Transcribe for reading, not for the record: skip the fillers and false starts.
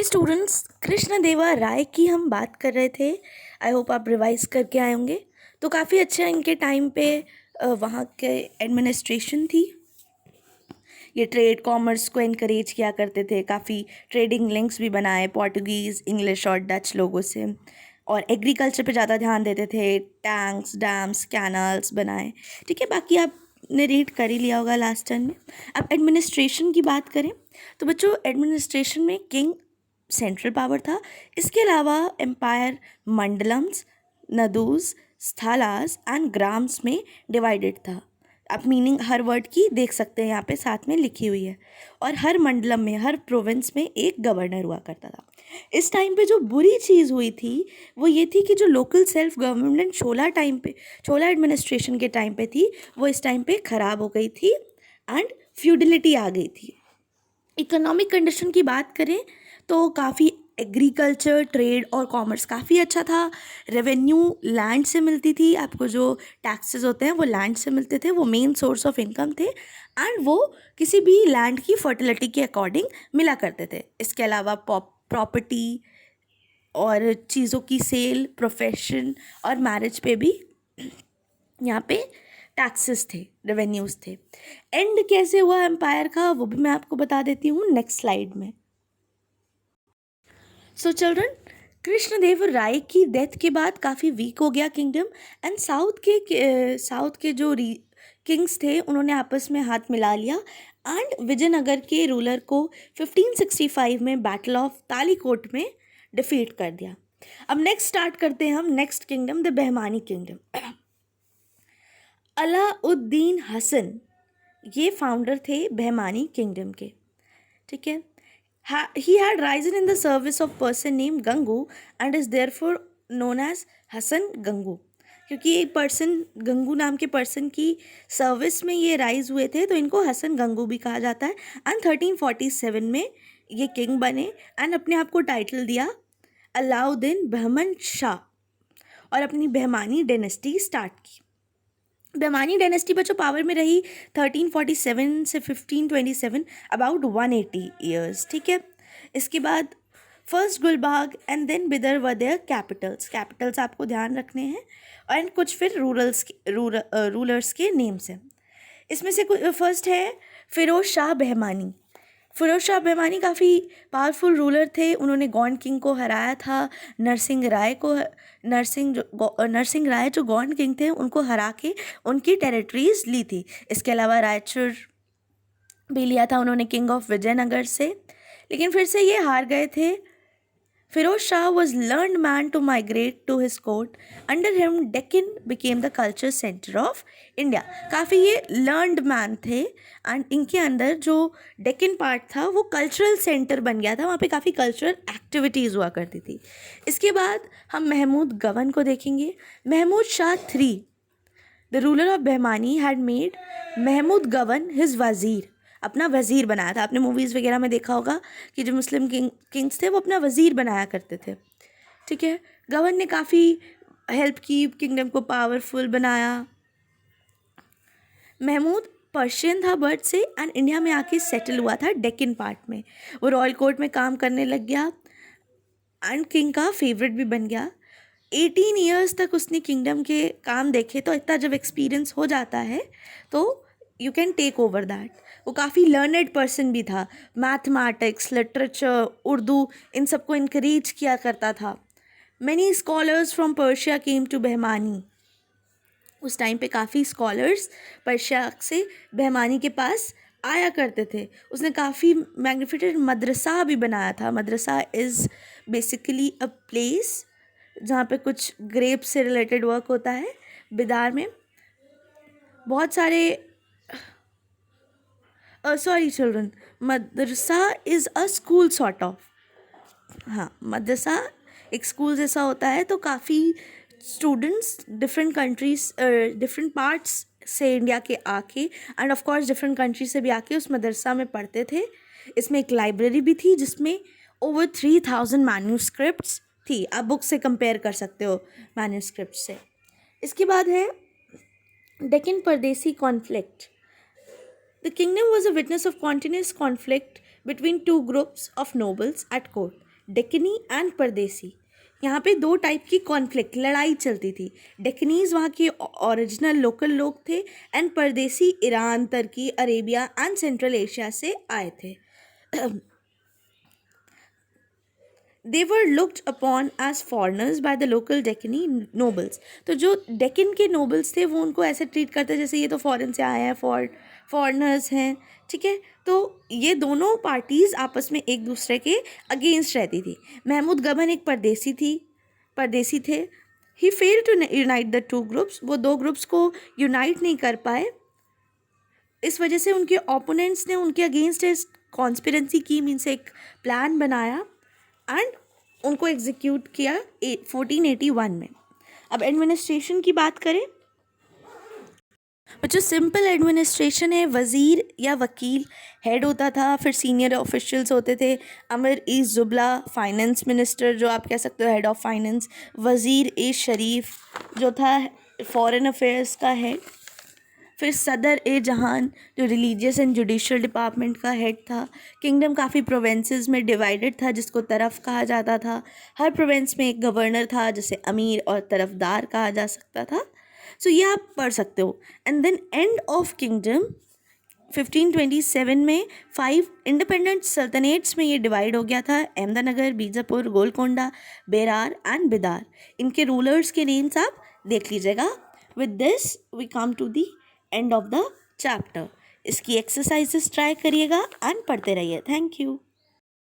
हे students, कृष्णदेवा राय की हम बात कर रहे थे। आई होप आप रिवाइज करके आए होंगे। तो काफ़ी अच्छा इनके टाइम पे वहाँ के एडमिनिस्ट्रेशन थी। ये ट्रेड कॉमर्स को इनकरेज किया करते थे, काफ़ी ट्रेडिंग लिंक्स भी बनाए पोर्टुगीज़, इंग्लिश और डच लोगों से, और एग्रीकल्चर पे ज़्यादा ध्यान देते थे। टैंक्स, डैम्स, कैनाल्स बनाए। ठीक है, बाकी आपने रीड कर ही लिया होगा लास्ट टाइम में। अब एडमिनिस्ट्रेशन की बात करें तो बच्चों, एडमिनिस्ट्रेशन में किंग सेंट्रल पावर था। इसके अलावा एम्पायर मंडलम्स, नदूज, स्थालास एंड ग्राम्स में डिवाइडेड था। आप मीनिंग हर वर्ड की देख सकते हैं, यहाँ पे साथ में लिखी हुई है। और हर मंडलम में, हर प्रोविंस में एक गवर्नर हुआ करता था। इस टाइम पे जो बुरी चीज़ हुई थी वो ये थी कि जो लोकल सेल्फ गवर्नमेंट छोला एडमिनिस्ट्रेशन के टाइम पे थी, वो इस टाइम पे ख़राब हो गई थी एंड फ्यूडिलिटी आ गई थी। इकोनॉमिक कंडीशन की बात करें तो काफ़ी एग्रीकल्चर, ट्रेड और कॉमर्स काफ़ी अच्छा था। रेवेन्यू लैंड से मिलती थी, आपको जो टैक्सेस होते हैं वो लैंड से मिलते थे, वो मेन सोर्स ऑफ इनकम थे। एंड वो किसी भी लैंड की फर्टिलिटी के अकॉर्डिंग मिला करते थे। इसके अलावा प्रॉपर्टी और चीज़ों की सेल, प्रोफेशन और मैरिज पे भी यहाँ पे टैक्सेस थे, रेवेन्यूज़ थे। एंड कैसे हुआ एम्पायर का वो भी मैं आपको बता देती हूँ नेक्स्ट स्लाइड में। सो चिल्ड्रन, कृष्णदेव राय की डेथ के बाद काफ़ी वीक हो गया किंगडम। एंड साउथ के जो किंग्स थे उन्होंने आपस में हाथ मिला लिया एंड विजयनगर के रूलर को 1565 में बैटल ऑफ तालीकोट में डिफीट कर दिया। अब नेक्स्ट स्टार्ट करते हैं हम next kingdom, the Bahmani kingdom. Alauddin Hasan ये फाउंडर थे बहमानी किंगडम के। ठीक है, he had risen in the service of person named Gangu and is therefore known as Hasan Gangu. क्योंकि ये पर्सन, गंगू नाम के पर्सन की सर्विस में ये राइज हुए थे, तो इनको हसन गंगू भी कहा जाता है। एंड 1347 में ये किंग बने एंड अपने आप को टाइटल दिया अलाउद्दीन बहमन शाह और अपनी बहमानी डायनेस्टी स्टार्ट की। बहमानी डायनेस्टी बच्चों पावर में रही 1347 से 1527, अबाउट 180 ईयर्स। ठीक है, इसके बाद first Gulbarga and then Bidar were their capitals आपको ध्यान रखने हैं, एंड कुछ फिर रूलर्स के नेम्स हैं। इसमें से फर्स्ट है फिरोज शाह बहमानी। फिरोज शाह बहमानी काफ़ी पावरफुल रूलर थे। उन्होंने गौंड किंग को हराया था। नरसिंह राय जो गौंड किंग थे उनको हरा के उनकी टेरिटरीज ली थी। इसके अलावा रायचूर भी लिया था उन्होंने किंग ऑफ विजयनगर से, लेकिन फिर से ये हार गए थे। Firoz Shah was learned man to migrate to his court. Under him, Deccan became the culture center of India. काफ़ी ये learned man थे एंड इनके अंदर जो डेक्कन पार्ट था वो कल्चरल सेंटर बन गया था। वहाँ पे काफ़ी कल्चरल एक्टिविटीज़ हुआ करती थी। इसके बाद हम महमूद गवन को देखेंगे। Mahmud Shah III, the ruler of Bahmani, had made Mahmud Gawan his वज़ीर, अपना वज़ीर बनाया था। आपने मूवीज़ वगैरह में देखा होगा कि जो मुस्लिम किंग्स थे वो अपना वज़ीर बनाया करते थे। ठीक है, गवर्न ने काफ़ी हेल्प की, किंगडम को पावरफुल बनाया। महमूद पर्शियन था बर्थ से एंड इंडिया में आके सेटल हुआ था डेक्कन पार्ट में। वो रॉयल कोर्ट में काम करने लग गया एंड किंग का फेवरेट भी बन गया। 18 ईयर्स तक उसने किंगडम के काम देखे। तो इतना जब एक्सपीरियंस हो जाता है तो you can take over that. वो काफ़ी लर्नड पर्सन भी था, मैथमेटिक्स, लिटरेचर, उर्दू, इन सबको इनकरेज किया करता था। Many scholars from Persia came to Bahmani. उस टाइम पे काफ़ी स्कॉलर्स पर्शिया से बहमानी के पास आया करते थे। उसने काफ़ी मैग्निफिसेंट मदरसा भी बनाया था। मदरसा इज़ बेसिकली अ प्लेस जहाँ पे कुछ ग्रेप से रिलेटेड वर्क होता है। बिदार में बहुत सारे sorry children, Madrasa is a school sort of. हाँ, मदरसा एक स्कूल जैसा होता है। तो काफ़ी students different countries, different parts से इंडिया के आके end of course different country से भी आके उस मदरसा में पढ़ते थे। इसमें एक लाइब्रेरी भी थी जिसमें ओवर 3000 मैन्यूस्क्रिप्ट्स थी। आप बुक से कंपेयर कर सकते हो मैन्यूस्क्रिप्ट से। इसके बाद है डेक्कन परदेसी conflict. The kingdom was a witness of continuous conflict between two groups of nobles at court. Deccani and Pardesi. यहाँ पे दो टाइप की कॉन्फ्लिक्ट लड़ाई चलती थी। डेक्कनीज वहाँ के ओरिजिनल लोकल लोग थे and Pardesi Iran, Turkey, Arabia and Central Asia से आए थे। They were looked upon as foreigners by the local Deccani nobles. तो जो डेक्कन के नोबल्स थे वो उनको ऐसे ट्रीट करते जैसे ये तो फॉरेन से आए हैं, फॉरनर्स हैं, ठीक है। तो ये दोनों पार्टीज़ आपस में एक दूसरे के अगेंस्ट रहती थी। महमूद गबन एक परदेसी थे। He fail to unite the two groups. वो दो ग्रुप्स को यूनाइट नहीं कर पाए। इस वजह से उनके ओपोनेंट्स ने उनके अगेंस्ट कॉन्स्पिरेंसी की, मीन्स एक प्लान बनाया एंड उनको एग्जीक्यूट किया 1481 में। अब एडमिनिस्ट्रेशन की बात करें, जो सिंपल एडमिनिस्ट्रेशन है, वज़ीर या वकील हेड होता था, फिर सीनियर ऑफिशियल्स होते थे। अमर ई जुबला फाइनेंस मिनिस्टर, जो आप कह सकते हो हेड ऑफ फाइनेंस। वज़ीर ए शरीफ जो था फॉरेन अफेयर्स का हेड। फिर सदर ए जहान जो रिलीजियस एंड जुडिशल डिपार्टमेंट का हेड था। किंगडम काफ़ी प्रोविंसेस में डिवाइडेड था जिसको तरफ कहा जाता था। हर प्रोविंस में एक गवर्नर था जिसे अमीर और तरफदार कहा जा सकता था। सो ये आप पढ़ सकते हो। And then end of kingdom 1527 में 5 इंडिपेंडेंट सल्तनेट्स में ये डिवाइड हो गया था। अहमदनगर, बीजापुर, गोलकोंडा, बेरार एंड बिदार। इनके रूलर्स के नेम्स आप देख लीजिएगा। With this we come to the end of the chapter. इसकी एक्सरसाइजेस ट्राई करिएगा एंड पढ़ते रहिए। Thank you.